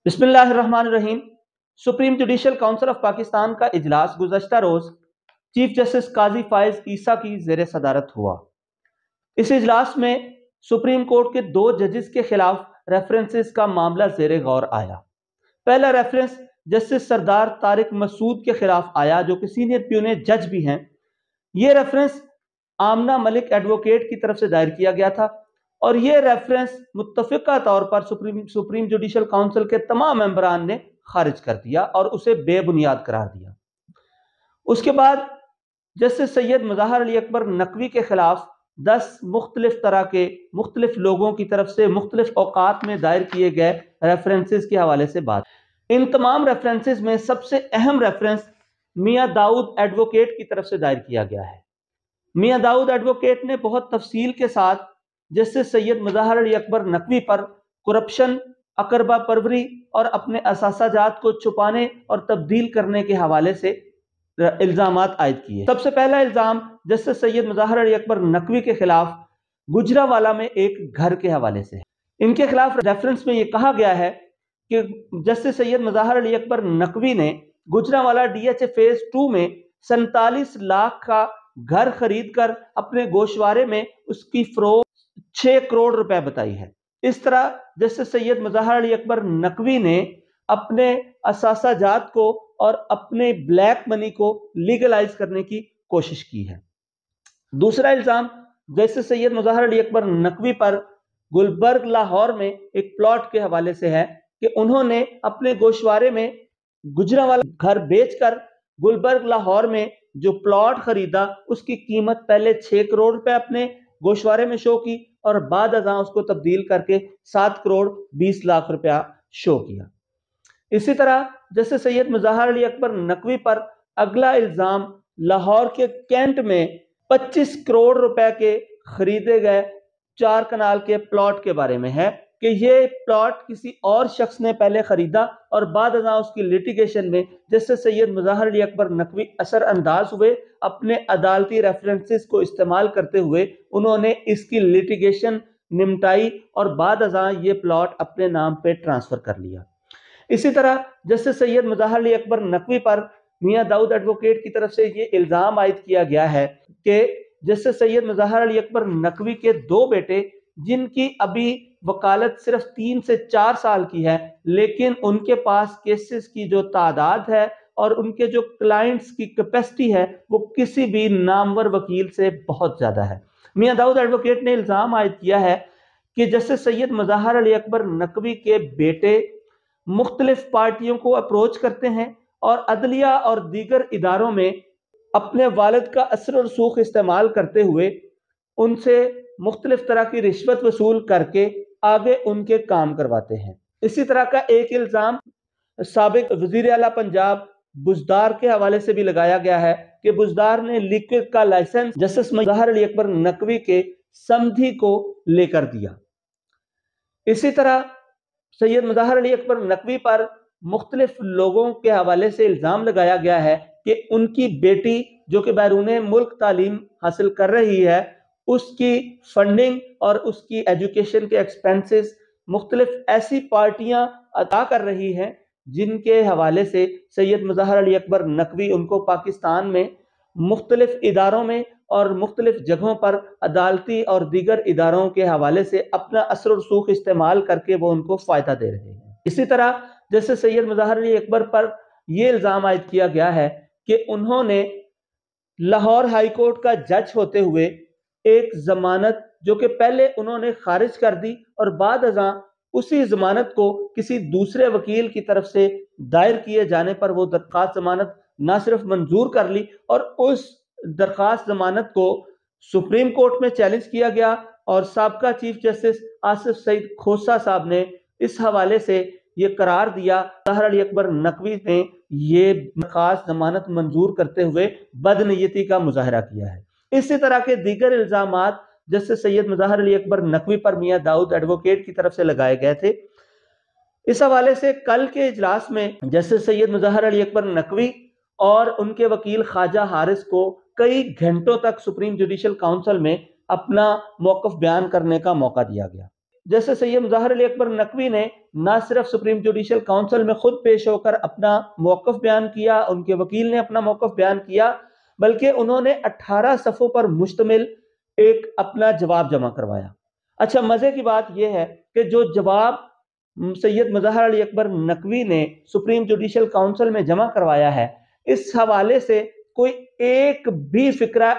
बिस्मिल्लाहिर्रहमानिर्रहीम। Supreme judicial council of Pakistan का इजलास गुज़श्ता रोज चीफ जस्टिस काजी फायज ईसा की ज़ेर सदारत हुआ। इस इजलास में सुप्रीम कोर्ट के 2 जजेस के खिलाफ रेफरेंसेस का मामला ज़ेर गौर आया। पहला रेफरेंस जस्टिस सरदार तारिक मसूद के खिलाफ आया, जो कि सीनियर प्यूने जज भी हैं। ये रेफरेंस आमना मलिक एडवोकेट की तरफ से दायर किया गया था और ये रेफरेंस मुत्तफ़िका तौर पर सुप्रीम जुडिशल काउंसिल के तमाम मेंबरान ने खारिज कर दिया और उसे बेबुनियाद करार दिया। उसके बाद जस्टिस सैयद मुज़ाहर अली अकबर नकवी के खिलाफ 10 मुख्तलिफ तरह के मुख्तलिफ लोगों की तरफ से मुख्तलिफ औकात में दायर किए गए रेफरेंसेस के हवाले से बात। इन तमाम रेफरेंसेस में सबसे अहम रेफरेंस मियां दाऊद एडवोकेट की तरफ से दायर किया गया है। मियां दाऊद एडवोकेट ने बहुत तफसील के साथ जस्टिस सैयद मुज़ाहर अली अकबर नकवी पर करप्शन, अकरबा परवरी और अपने असासाजात को छुपाने और तब्दील करने के हवाले से इल्जामात आयद किए। सबसे पहला इल्जाम जस्टिस सैयद मुज़ाहर अली अकबर नकवी के खिलाफ गुजरावाला में एक घर के हवाले से है। इनके खिलाफ रेफरेंस में यह कहा गया है कि जस्टिस सैयद मुज़ाहर अली अकबर नकवी ने गुजरावाला DHA फेज 2 में 47 लाख का घर खरीद कर अपने गोशवारे में उसकी फरोख्त 6 करोड़ रुपए बताई है। इस तरह जस्टिस सैयद मुज़ाहर अली अकबर नकवी ने अपने असासाजात को और अपने ब्लैक मनी को लीगलाइज करने की कोशिश की है। दूसरा इल्जाम जस्टिस सैयद मुज़ाहर अली अकबर नकवी पर गुलबर्ग लाहौर में एक प्लॉट के हवाले से है कि उन्होंने अपने गोशवारे में गुजरावाला घर बेचकर गुलबर्ग लाहौर में जो प्लॉट खरीदा उसकी कीमत पहले 6 करोड़ रुपए अपने गोशवारे में शो की और बाद अज़ां उसको तब्दील करके 7 करोड़ 20 लाख रुपया शो किया। इसी तरह जैसे सैयद मुज़ाहर अली अकबर नकवी पर अगला इल्जाम लाहौर के कैंट में 25 करोड़ रुपए के खरीदे गए 4 कनाल के प्लॉट के बारे में है कि ये प्लॉट किसी और शख्स ने पहले खरीदा और बाद अज़ां उसकी लिटिगेशन में जैसे सैयद मुज़ाहर अली अकबर नकवी असर अंदाज हुए, अपने अदालती रेफरेंसेस को इस्तेमाल करते हुए उन्होंने इसकी लिटिगेशन निमटाई और बाद अज़ां ये प्लॉट अपने नाम पे ट्रांसफर कर लिया। इसी तरह जैसे सैयद मुज़ाहर अली अकबर नकवी पर मियां दाऊद एडवोकेट की तरफ से ये इल्जाम आयद किया गया है कि जैसे सैयद मुज़ाहर अली अकबर नकवी के 2 बेटे, जिनकी अभी वकालत सिर्फ 3 से 4 साल की है, लेकिन उनके पास केसेस की जो तादाद है और उनके जो क्लाइंट्स की कैपेसिटी है वो किसी भी नामवर वकील से बहुत ज्यादा है। मियां दाऊद एडवोकेट ने इल्जाम आयद किया है कि जैसे सैयद मुज़ाहर अली अकबर नकवी के बेटे मुख्तलिफ पार्टियों को अप्रोच करते हैं और अदलिया और दीगर इदारों में अपने वालिद का असर और रसूख इस्तेमाल करते हुए उनसे मुख्तलिफ तरह की रिश्वत वसूल करके आगे उनके काम करवाते हैं। इसी तरह का एक इल्जाम साबिक वजीर आला पंजाब बुज़दार के हवाले से भी लगाया गया है कि बुज़दार ने लिक्विड का लाइसेंस जस्टिस मुज़ाहर अली अकबर नकवी के समधी को लेकर दिया। इसी तरह सैयद मुज़ाहर अली अकबर नकवी पर मुख्तलिफ लोगों के हवाले से इल्जाम लगाया गया है कि उनकी बेटी जो कि बैरूने मुल्क तालीम हासिल कर रही है, उसकी फंडिंग और उसकी एजुकेशन के एक्सपेंसेस मुख्तलिफ ऐसी पार्टियां अदा कर रही हैं जिनके हवाले से सैयद मुज़ाहर अली अकबर नकवी उनको पाकिस्तान में मुख्तलिफ इदारों में और मुख्तलिफ जगहों पर अदालती और दीगर इदारों के हवाले से अपना असर और रसूख इस्तेमाल करके वो उनको फ़ायदा दे रहे हैं। इसी तरह जैसे सैयद मुज़ाहर अली अकबर पर यह इल्ज़ाम आयद किया गया है कि उन्होंने लाहौर हाई कोर्ट का जज होते हुए एक जमानत जो कि पहले उन्होंने खारिज कर दी और बाद अज़ां उसी जमानत को किसी दूसरे वकील की तरफ से दायर किए जाने पर वो दरखास्त जमानत ना सिर्फ मंजूर कर ली और उस दरखास्त जमानत को सुप्रीम कोर्ट में चैलेंज किया गया और साबका चीफ जस्टिस आसिफ सईद खोसा साहब ने इस हवाले से ये करार दिया मुज़ाहर अली अकबर नकवी ने ये दरखास्त जमानत मंजूर करते हुए बदनीयती का मुजाहरा किया है। इसी तरह के दीगर इल्जामात जैसे सैयद मुज़ाहर अली अकबर नकवी पर मियां दाऊद एडवोकेट की तरफ से लगाए गए थे। इस हवाले से कल के इजलास में जैसे सैयद मुज़ाहर अली अकबर नकवी और उनके वकील ख्वाजा हारिस को कई घंटों तक सुप्रीम जुडिशल काउंसिल में अपना मौक़िफ़ बयान करने का मौका दिया गया। जैसे सैयद मुज़ाहिर अली अकबर नकवी ने न सिर्फ सुप्रीम जुडिशल काउंसिल में खुद पेश होकर अपना मौक़िफ़ बयान किया, उनके वकील ने अपना मौक़िफ़ बयान किया, बल्कि उन्होंने 18 सफ़ों पर मुश्तमिल एक अपना जवाब जमा करवाया। अच्छा, मज़े की बात यह है कि जो जवाब सैयद मुज़ाहिर अली अकबर नकवी ने सुप्रीम जुडिशल काउंसिल में जमा करवाया है, इस हवाले से कोई एक भी फिक्रा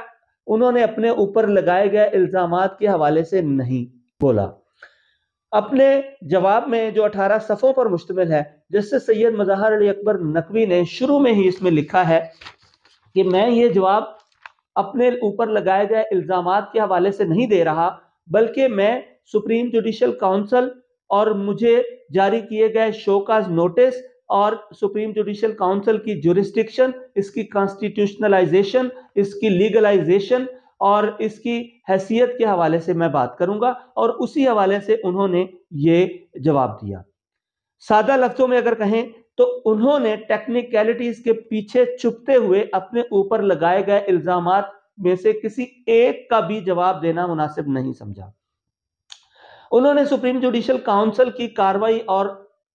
उन्होंने अपने ऊपर लगाए गए इल्ज़ामात के हवाले से नहीं बोला। अपने जवाब में जो 18 सफ़ों पर मुश्तमिल है, जिससे सैयद मुज़ाहिर अली अकबर नकवी ने शुरू में ही इसमें लिखा है कि मैं ये जवाब अपने ऊपर लगाए गए इल्ज़ामात के हवाले से नहीं दे रहा, बल्कि मैं सुप्रीम जुडिशल काउंसिल और मुझे जारी किए गए शोकाज नोटिस और सुप्रीम जुडिशल काउंसिल की जुरिस्डिक्शन, इसकी कॉन्स्टिट्यूशनलाइजेशन, इसकी लीगलाइजेशन और इसकी हैसियत के हवाले से मैं बात करूंगा, और उसी हवाले से उन्होंने ये जवाब दिया। सादा लफ्जों में अगर कहें तो उन्होंने टेक्निकलिटीज के पीछे छुपते हुए अपने ऊपर लगाए गए इल्जामात में से किसी एक का भी जवाब देना मुनासिब नहीं समझा। उन्होंने सुप्रीम जुडिशल काउंसिल की कार्रवाई और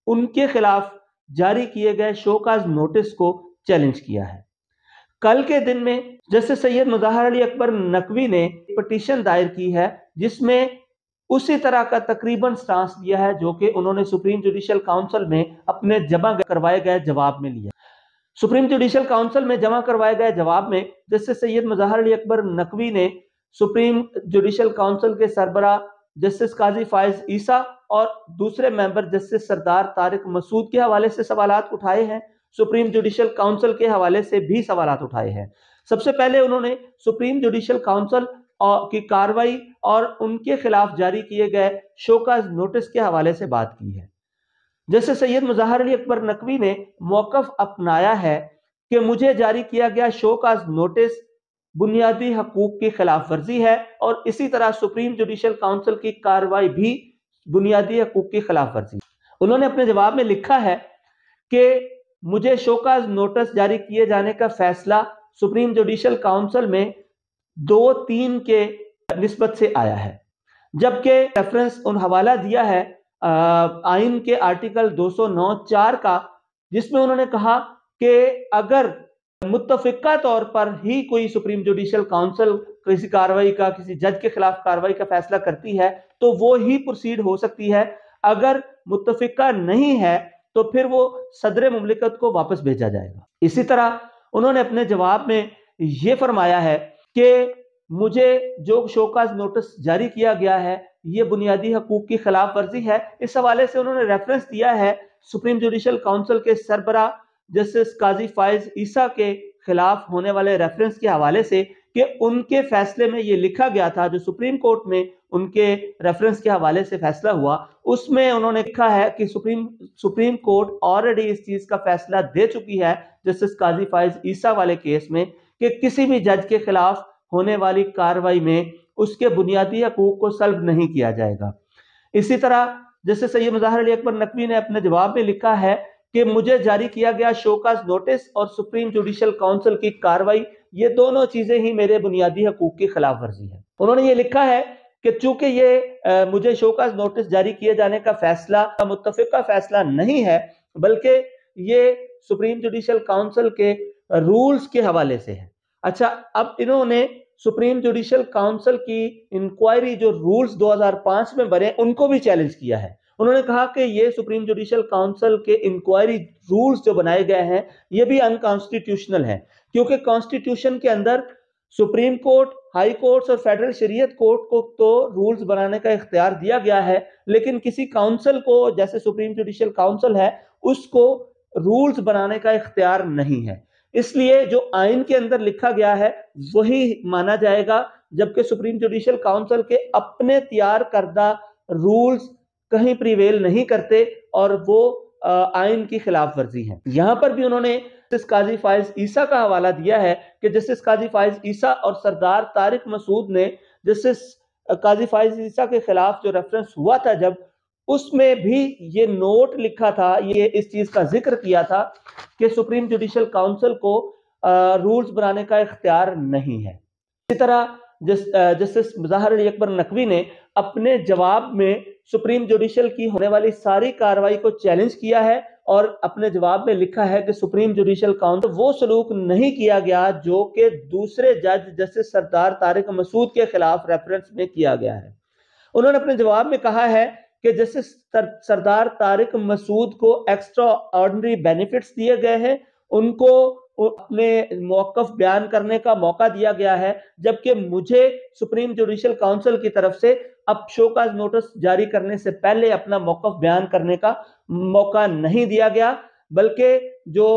उनके खिलाफ जारी किए गए शोकाज नोटिस को चैलेंज किया है। कल के दिन में जस्टिस सैयद मुज़ाहिर अली अकबर नकवी ने पिटीशन दायर की है, जिसमें उसी तरह का तकरीबन स्टांस लिया है जो कि उन्होंने सुप्रीम जुडिशल काउंसिल में अपने जमा करवाए गए जवाब में लिया। सुप्रीम जुडिशल काउंसिल में जमा करवाए गए जवाब में जस्टिस सैयद मुज़ाहिर अली अकबर नकवी ने सुप्रीम जुडिशल काउंसिल के सरबराह जस्टिस काजी फाइज ईसा और दूसरे मेंबर जस्टिस सरदार तारिक मसूद के हवाले से सवालात उठाए हैं। सुप्रीम जुडिशल काउंसिल के हवाले से भी सवालात उठाए हैं। सबसे पहले उन्होंने सुप्रीम जुडिशल काउंसिल की कार्रवाई और उनके खिलाफ जारी किए गए शोकाज नोटिस के हवाले से बात की है। जैसे सैयद मुज़ाहिर अली अकबर नकवी ने मौक़िफ़ अपनाया है कि मुझे जारी किया गया शोकाज नोटिस बुनियादी हकूक की खिलाफ वर्जी है, और इसी तरह सुप्रीम जुडिशल काउंसिल की कार्रवाई भी बुनियादी हकूक की खिलाफ वर्जी। उन्होंने अपने जवाब में लिखा है कि मुझे शोकाज नोटिस जारी किए जाने का फैसला सुप्रीम जुडिशल काउंसिल में 2-3 के निस्बत से आया है, जबकि रेफरेंस उन हवाला दिया है आइन के आर्टिकल 209(4) का, जिसमें उन्होंने कहा कि अगर मुत्तफिका तौर पर ही कोई सुप्रीम जुडिशल काउंसिल किसी कार्रवाई का, किसी जज के खिलाफ कार्रवाई का फैसला करती है तो वो ही प्रोसीड हो सकती है। अगर मुत्तफिका नहीं है तो फिर वो सदर मुमलिकत को वापस भेजा जाएगा। इसी तरह उन्होंने अपने जवाब में ये फरमाया है कि मुझे जो शोकाज नोटिस जारी किया गया है ये बुनियादी हकूक की खिलाफ वर्जी है। इस हवाले से उन्होंने रेफरेंस दिया है सुप्रीम जुडिशल काउंसिल के सरबराह जस्टिस काजी फाइज ईसा के खिलाफ होने वाले रेफरेंस के हवाले से कि उनके फैसले में ये लिखा गया था, जो सुप्रीम कोर्ट में उनके रेफरेंस के हवाले से फैसला हुआ, उसमें उन्होंने लिखा है कि सुप्रीम कोर्ट ऑलरेडी इस चीज का फैसला दे चुकी है जस्टिस काजी फाइज ईसा वाले केस में कि किसी भी जज के खिलाफ होने वाली कार्रवाई में उसके बुनियादी हकूक को सल्ब नहीं किया जाएगा। इसी तरह जैसे सैयद मुज़ाहिर अली अकबर नकवी ने अपने जवाब में लिखा है कि मुझे जारी किया गया शोकाज नोटिस और सुप्रीम जुडिशल काउंसिल की कार्रवाई, ये दोनों चीजें ही मेरे बुनियादी हकूक की खिलाफ वर्जी है। उन्होंने ये लिखा है कि चूंकि ये मुझे शोकाज नोटिस जारी किए जाने का फैसला मुत्तफिका फैसला नहीं है, बल्कि ये सुप्रीम जुडिशल काउंसिल के रूल्स के हवाले से है। अच्छा, अब इन्होंने सुप्रीम जुडिशल काउंसिल की इंक्वायरी जो रूल्स 2005 में बने उनको भी चैलेंज किया है। उन्होंने कहा कि ये सुप्रीम जुडिशल काउंसिल के इंक्वायरी रूल्स जो बनाए गए हैं ये भी अनकॉन्स्टिट्यूशनल है, क्योंकि कॉन्स्टिट्यूशन के अंदर सुप्रीम कोर्ट, हाई कोर्ट्स और फेडरल शरीयत कोर्ट को तो रूल्स बनाने का इख्तियार दिया गया है, लेकिन किसी काउंसिल को, जैसे सुप्रीम जुडिशल काउंसिल है, उसको रूल्स बनाने का इख्तियार नहीं है। इसलिए जो आइन के अंदर लिखा गया है वही माना जाएगा, जबकि सुप्रीम जुडिशल काउंसिल के अपने तैयार करदा रूल्स कहीं प्रिवेल नहीं करते और वो आइन की खिलाफ वर्जी है। यहां पर भी उन्होंने जस्टिस काजी फाइज ईसा का हवाला दिया है कि जस्टिस काजी फाइज ईसा और सरदार तारिक मसूद ने जस्टिस काजी फाइज ईसा के खिलाफ जो रेफरेंस हुआ था, जब उसमें भी ये नोट लिखा था, ये इस चीज का जिक्र किया था कि सुप्रीम जुडिशल काउंसिल को रूल्स बनाने का इख्तियार नहीं है। इसी तरह जस्टिस मुज़ाहिर अली अकबर नकवी ने अपने जवाब में सुप्रीम जुडिशल की होने वाली सारी कार्रवाई को चैलेंज किया है और अपने जवाब में लिखा है कि सुप्रीम जुडिशल काउंसिल वो सलूक नहीं किया गया जो कि दूसरे जज जस्टिस सरदार तारिक मसूद के खिलाफ रेफरेंस में किया गया है। उन्होंने अपने जवाब में कहा है कि जस्टिस सरदार तारिक मसूद को एक्स्ट्रा ऑर्डिनरी बेनिफिट्स दिए गए हैं, उनको अपने मौकफ बयान करने का मौका दिया गया है, जबकि मुझे सुप्रीम जुडिशल काउंसिल की तरफ से अब शोकाज नोटिस जारी करने से पहले अपना मौकफ बयान करने का मौका नहीं दिया गया, बल्कि जो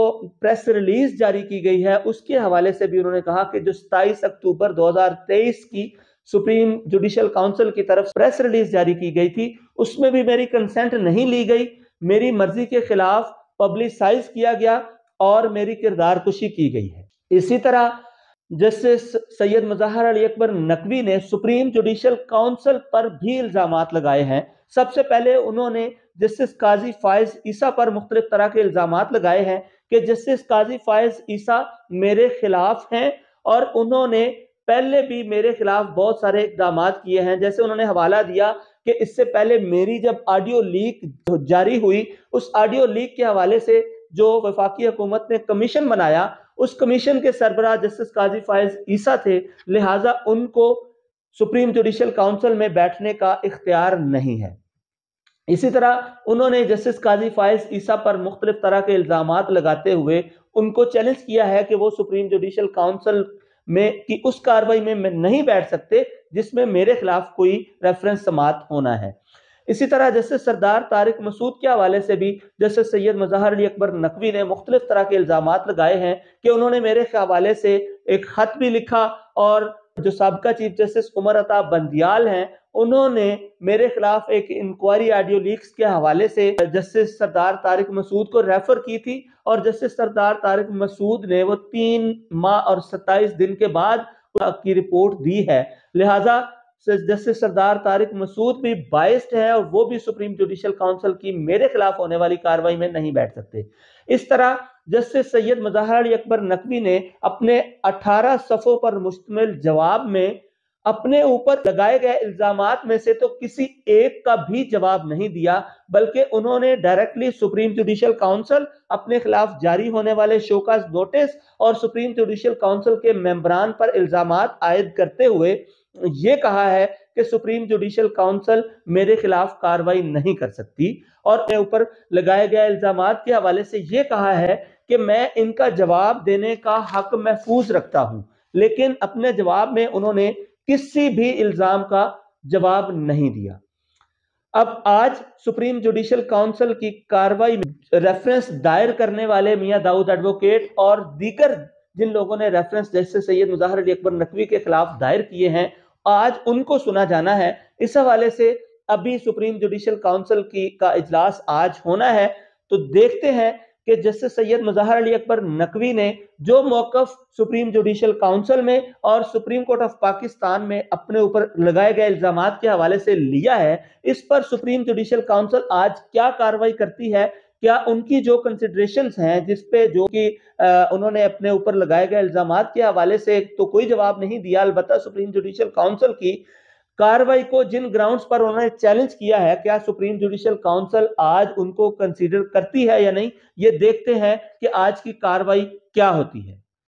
प्रेस रिलीज जारी की गई है उसके हवाले से भी उन्होंने कहा कि जो 27 अक्टूबर 2023 की सुप्रीम जुडिशल काउंसिल की तरफ प्रेस रिलीज जारी की गई थी उसमें भी मेरी कंसेंट नहीं ली गई, मेरी मर्जी के खिलाफ पब्लिसाइज किया गया और मेरी किरदार कुशी की गई है। इसी तरह जस्टिस सैयद मुज़फ्फर अली अकबर नकवी ने सुप्रीम जुडिशल काउंसिल पर भी इल्जामात लगाए हैं। सबसे पहले उन्होंने जस्टिस काजी फायज ईसा पर मुख्तलिफ तरह के इल्जामात लगाए हैं कि जस्टिस काजी फायज ईसा मेरे खिलाफ हैं और उन्होंने पहले भी मेरे खिलाफ बहुत सारे इकदाम किए हैं। जैसे उन्होंने हवाला दिया कि इससे पहले मेरी जब ऑडियो लीक जारी हुई, उस ऑडियो लीक के हवाले से जो वफाकी हुकूमत ने कमीशन बनाया, उस कमीशन के सरबराह जस्टिस काजी फायज ईसा थे, लिहाजा उनको सुप्रीम जुडिशल काउंसिल में बैठने का इख्तियार नहीं है। इसी तरह उन्होंने जस्टिस काजी फायज ईसा पर मुख्तलिफ तरह के इल्जामात लगाते हुए उनको चैलेंज किया है कि वो सुप्रीम जुडिशल काउंसिल में की उस कार्रवाई में नहीं बैठ सकते जिसमें मेरे खिलाफ कोई रेफरेंस समात होना है। इसी तरह जस्टिस सरदार तारिक मसूद के हवाले से भी जस्टिस सैयद मुज़फ्फर अली अकबर नकवी ने मुख्तलिफ तरह के इल्जामात लगाए हैं कि उन्होंने मेरे हवाले से एक खत भी लिखा और जो साबका चीफ जस्टिस उमर अता बंदियाल हैं उन्होंने मेरे खिलाफ एक इंक्वायरी ऑडियो लीक्स के हवाले से जस्टिस सरदार तारिक मसूद को रेफर की थी और जस्टिस सरदार तारिक मसूद ने वो 3 माह और 27 दिन के बाद की रिपोर्ट दी है। लिहाजा जस्टिस सरदार तारिक मसूद भी बाइस्ड है और वो भी सुप्रीम जुडिशल काउंसिल की मेरे खिलाफ होने वाली कार्रवाई में नहीं बैठ सकते। इस तरह जस्टिस सैयद मुज़फ्फर अली अकबर नकवी ने अपने 18 सफ़ों पर मुश्तमिल जवाब में अपने ऊपर लगाए गए इल्जामात में से तो किसी एक का भी जवाब नहीं दिया, बल्कि उन्होंने डायरेक्टली सुप्रीम जुडिशल काउंसिल, अपने खिलाफ जारी होने वाले शोकाज नोटिस और सुप्रीम जुडिशल काउंसिल के मेंबरान पर इल्जामात आयद करते हुए ये कहा है कि सुप्रीम जुडिशल काउंसिल मेरे खिलाफ कार्रवाई नहीं कर सकती और अपने ऊपर लगाए गए इल्जामात के हवाले से ये कहा है कि मैं इनका जवाब देने का हक महफूज रखता हूं, लेकिन अपने जवाब में उन्होंने किसी भी इल्जाम का जवाब नहीं दिया। अब आज सुप्रीम जुडिशल काउंसिल की कार्रवाई में रेफरेंस दायर करने वाले मियां दाऊद एडवोकेट और दीगर जिन लोगों ने रेफरेंस जैसे सैयद मुज़फ्फर अली अकबर नकवी के खिलाफ दायर किए हैं, आज उनको सुना जाना है। इस हवाले से अभी सुप्रीम जुडिशल काउंसिल का इजलास आज होना है, तो देखते हैं कि जस्टिस सैयद मुज़फ्फर अली अकबर नकवी ने जो मौकफ सुप्रीम जुडिशल काउंसिल में और सुप्रीम कोर्ट ऑफ पाकिस्तान में अपने ऊपर लगाए गए इल्जामात के हवाले से लिया है, इस पर सुप्रीम जुडिशल काउंसिल आज क्या कार्रवाई करती है, क्या उनकी जो कंसिडरेशंस हैं जिस पे जो कि उन्होंने अपने ऊपर लगाए गए इल्जामात के हवाले से तो कोई जवाब नहीं दिया, अलबत्ता सुप्रीम जुडिशल काउंसिल की कार्रवाई को जिन ग्राउंड्स पर उन्होंने चैलेंज किया है, क्या सुप्रीम जुडिशल काउंसिल आज उनको कंसीडर करती है या नहीं, ये देखते हैं कि आज की कार्रवाई क्या होती है।